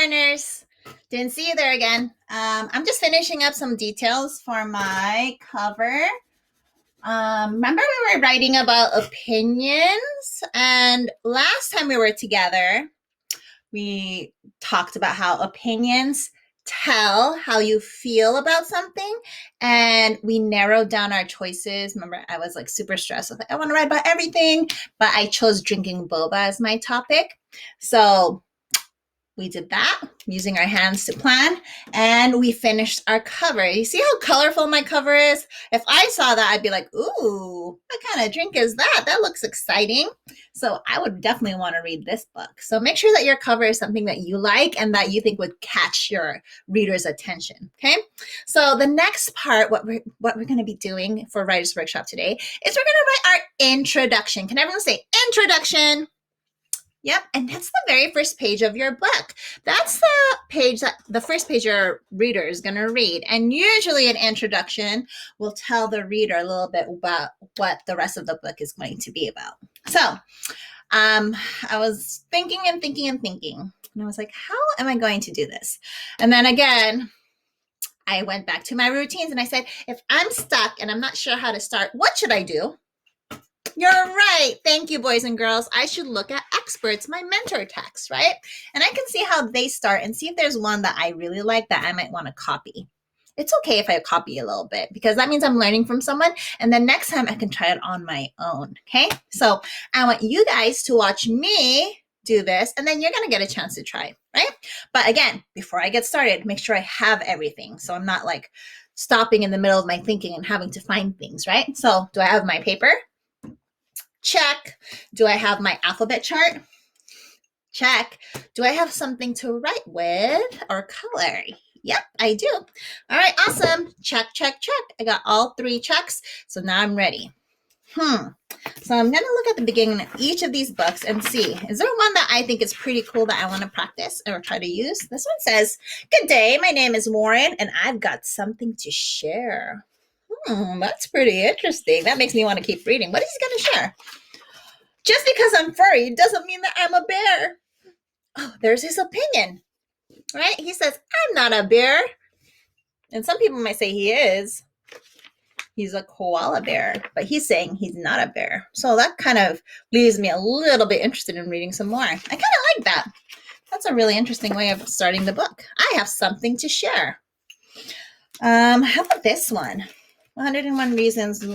learners. Didn't see you there again. I'm just finishing up some details for my cover. Remember we were writing about opinions, and last time we were together, we talked about how opinions tell how you feel about something, and we narrowed down our choices. Remember, I was like super stressed. I was like, I want to write about everything, but I chose drinking boba as my topic. So we did that using our hands to plan, and we finished our cover. You see how colorful my cover is? If I saw that, I'd be like, ooh, what kind of drink is that? That looks exciting. So I would definitely want to read this book. So make sure that your cover is something that you like and that you think would catch your reader's attention. Okay. So the next part, what we're going to be doing for Writer's Workshop today is we're going to write our introduction. Can everyone say introduction? Yep, and that's the very first page of your book. That's the page that the first page your reader is going to read. And usually an introduction will tell the reader a little bit about what the rest of the book is going to be about. So I was thinking and thinking and thinking, and I was like, how am I going to do this? And then again, I went back to my routines and I said, if I'm stuck and I'm not sure how to start, what should I do? You're right. Thank you, boys and girls. I should look at experts, my mentor texts, right? And I can see how they start and see if there's one that I really like that I might want to copy. It's okay if I copy a little bit because that means I'm learning from someone. And then next time I can try it on my own. Okay. So I want you guys to watch me do this, and then you're going to get a chance to try, right? But again, before I get started, make sure I have everything. So I'm not like stopping in the middle of my thinking and having to find things, right? So do I have my paper? Check. Do I have my alphabet chart? Check. Do I have something to write with or color? Yep, I do. All right, awesome. Check, check, check. I got all 3 checks. So now I'm ready. So I'm going to look at the beginning of each of these books and see, is there one that I think is pretty cool that I want to practice or try to use? This one says, good day, my name is Warren, and I've got something to share. That's pretty interesting. That makes me want to keep reading. What is he going to share? Just because I'm furry doesn't mean that I'm a bear. Oh, there's his opinion, right? He says, I'm not a bear. And some people might say he is. He's a koala bear, but he's saying he's not a bear. So that kind of leaves me a little bit interested in reading some more. I kind of like that. That's a really interesting way of starting the book. I have something to share. How about this one? 101 Reasons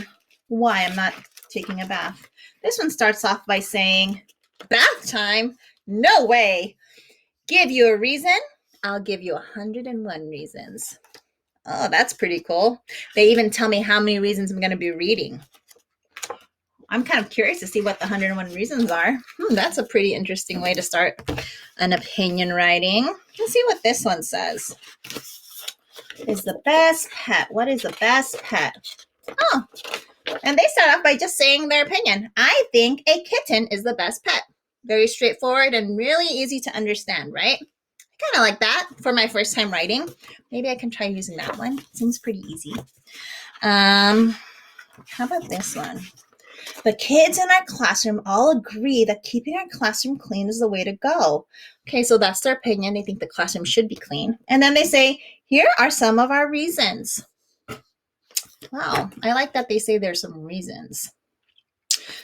Why I'm Not Taking a Bath. This one starts off by saying, bath time? No way. Give you a reason? I'll give you 101 reasons. Oh, that's pretty cool. They even tell me how many reasons I'm going to be reading. I'm kind of curious to see what the 101 reasons are. That's a pretty interesting way to start an opinion writing. Let's see what this one says. Is the best pet? What is the best pet? Oh, and they start off by just saying their opinion. I think a kitten is the best pet. Very straightforward and really easy to understand, right? I kind of like that for my first time writing. Maybe I can try using that one. Seems pretty easy. How about this one? The kids in our classroom all agree that keeping our classroom clean is the way to go. Okay, so that's their opinion. They think the classroom should be clean. And then they say, here are some of our reasons. Wow, I like that they say there's some reasons.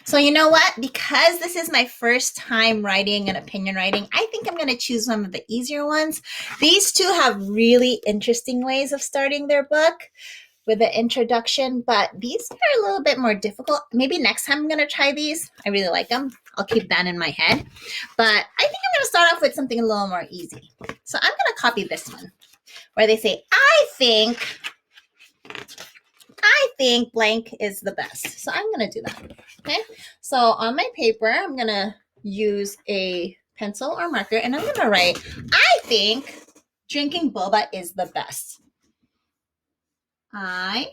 So you know what? Because this is my first time writing an opinion writing, I think I'm going to choose some of the easier ones. These two have really interesting ways of starting their book with the introduction, but these are a little bit more difficult. Maybe next time I'm going to try these. I really like them. I'll keep that in my head. But I think I'm going to start off with something a little more easy. So I'm going to copy this one where they say, I think blank is the best. So I'm going to do that. Okay. So on my paper, I'm going to use a pencil or marker and I'm going to write, I think drinking boba is the best. I,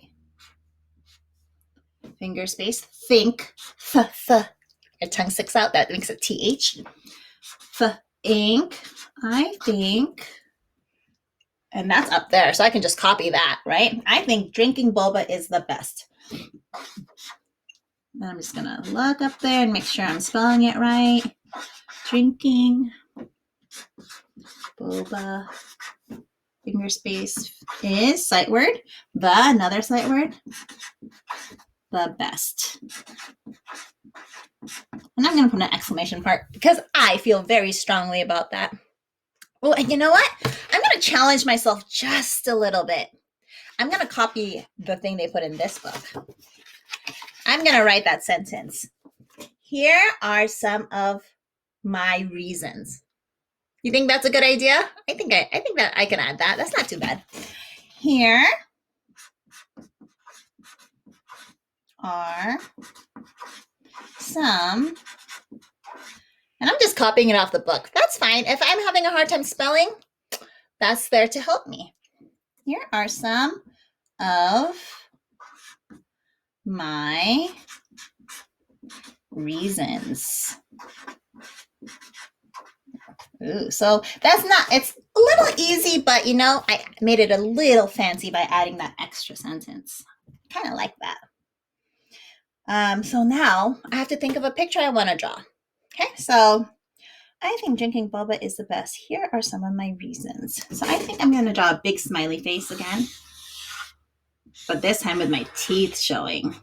finger space, think, your tongue sticks out, that makes it TH. Think, I think, and that's up there, so I can just copy that, right? I think drinking boba is the best. Then I'm just gonna look up there and make sure I'm spelling it right. Drinking Boba. Finger space is sight word. The, another sight word. The best. And I'm going to put an exclamation mark because I feel very strongly about that. Oh, and you know what? I'm going to challenge myself just a little bit. I'm going to copy the thing they put in this book. I'm going to write that sentence. Here are some of my reasons. You think that's a good idea? I think that I can add that. That's not too bad. Here are some, and I'm just copying it off the book. That's fine. If I'm having a hard time spelling, that's there to help me. Here are some of my reasons. Ooh, so that's not, it's a little easy, but you know, I made it a little fancy by adding that extra sentence. Kind of like that. So now I have to think of a picture I want to draw. Okay, so I think drinking boba is the best. Here are some of my reasons. So I think I'm going to draw a big smiley face again, but this time with my teeth showing,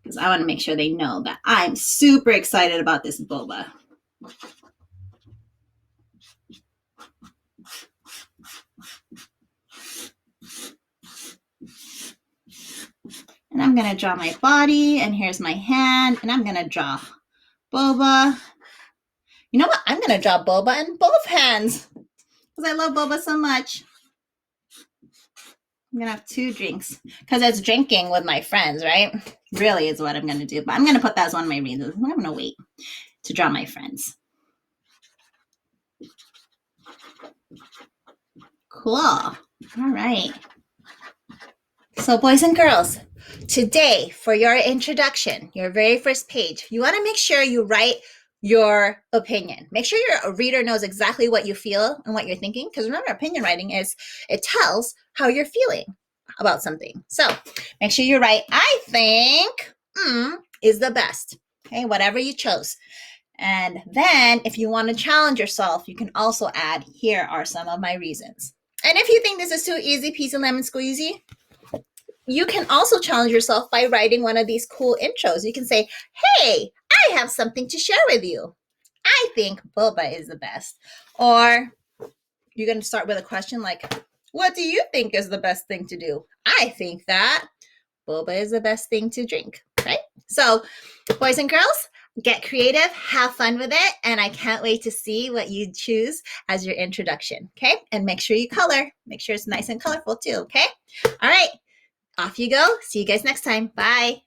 because I want to make sure they know that I'm super excited about this boba. And I'm going to draw my body, and here's my hand, and I'm going to draw boba. You know what? I'm going to draw boba in both hands because I love boba so much. I'm going to have 2 drinks because it's drinking with my friends, right? Really is what I'm going to do. But I'm going to put that as one of my reasons. I'm going to wait to draw my friends. Cool. All right. So boys and girls, today for your introduction, your very first page, you want to make sure you write your opinion. Make sure your reader knows exactly what you feel and what you're thinking. Because remember, opinion writing is, it tells how you're feeling about something. So make sure you write, I think is the best. Okay, whatever you chose. And then if you want to challenge yourself, you can also add, here are some of my reasons. And if you think this is too easy peasy lemon squeezy, you can also challenge yourself by writing one of these cool intros. You can say, hey, I have something to share with you. I think boba is the best. Or you're going to start with a question like, what do you think is the best thing to do? I think that boba is the best thing to drink, right? So, boys and girls, get creative, have fun with it, and I can't wait to see what you choose as your introduction, okay? And make sure you color. Make sure it's nice and colorful too, okay? All right. Off you go. See you guys next time. Bye.